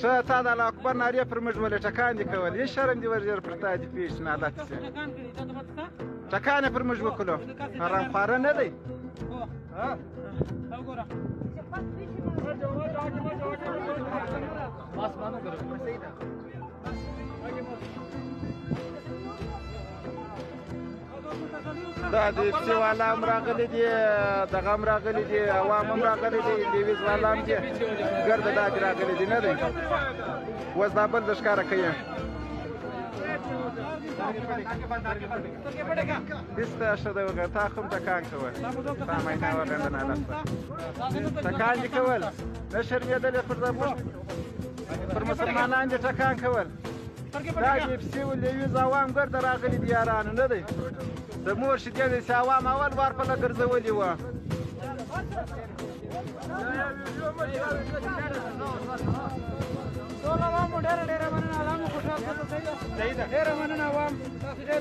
ښه تا د الله اکبر نارې پر موږ ولې ټکان دي کول هېڅ شرم دې ورژېر پر تا دې پېښ نه حالت شي ټکان یې پر موږ وکړو حرامخواره نه دی دا د اپسي والا هم راغلي دي دغه هم راغلي دي عوام هم راغلي دي لیویز والا هم دي ګرده دا دې راغلي دي نه دی اوس دا بل د ښکاره کوي هېڅ ښه دی وګوره تا خو هم ټکان کول تا مینا ورغنده نالسته ټکان دې کول نه شرمېدل یې پر مسلمانان دې ټکان کول دا د اپسي لیویز عوام ګرده راغلي دي یارانو نه دی د مور شیدې داسې عوام اول وار په ګرځولي وه ټول عوامو ډېره مننه عوامو خوشحال ډېره مننه عوام تاسو ډېر